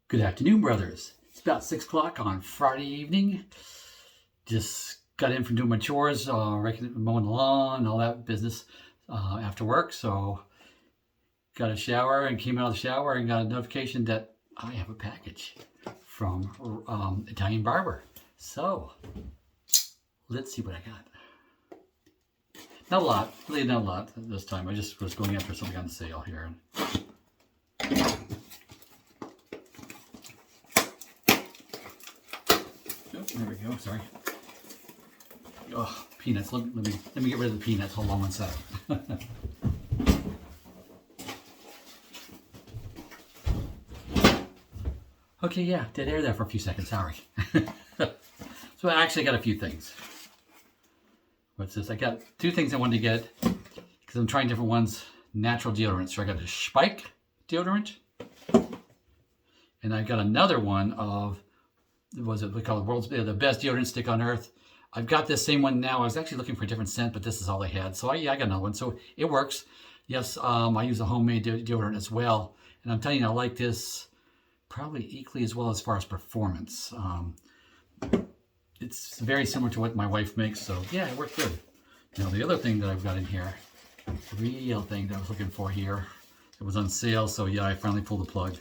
Good afternoon, brothers. It's about 6 o'clock on Friday evening. Just got in from doing my chores, mowing the lawn, all that business after work. So got a shower and came out of the shower and got a notification that I have a package from Italian Barber. So let's see what I got. Not a lot, really not a lot this time. I just was going after something on sale here. There we go. Sorry. Oh, peanuts. Let me get rid of the peanuts. Hold on one sec. Okay, yeah, dead air there for a few seconds. Sorry. So I actually got a few things. What's this? I got two things I wanted to get because I'm trying different ones. Natural deodorant. So I got a Spike deodorant, and I got another one of. Was it we call it the best deodorant stick on earth. I've got this same one now. I was actually looking for a different scent, but this is all they had. So I got another one. So it works. Yes, I use a homemade deodorant as well. And I'm telling you, I like this probably equally as well as far as performance. It's very similar to what my wife makes. So yeah, it worked good. Now the other thing that I've got in here, the real thing that I was looking for here, it was on sale. So yeah, I finally pulled the plug,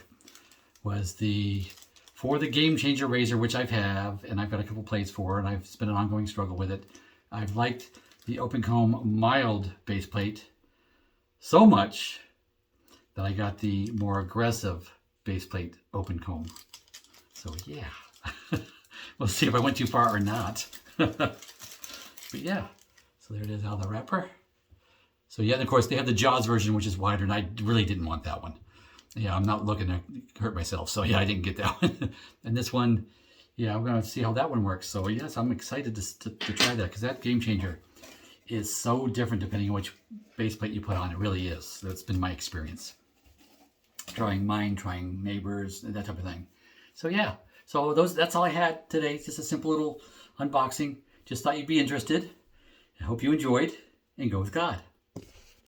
was for the Game Changer razor, which I've and I've got a couple plates for, and it's been an ongoing struggle with it. I've liked the Open Comb mild base plate so much that I got the more aggressive base plate Open Comb. So yeah, we'll see if I went too far or not. But yeah, so there it is out of the wrapper. So yeah, and of course they have the Jaws version, which is wider, and I really didn't want that one. Yeah, I'm not looking to hurt myself. So yeah, I didn't get that one. And this one, yeah, I'm going to see how that one works. So yes, I'm excited to try that because that Game Changer is so different depending on which base plate you put on. It really is. That's been my experience. Trying mine, trying neighbors, that type of thing. So yeah, so that's all I had today. Just a simple little unboxing. Just thought you'd be interested. I hope you enjoyed, and go with God.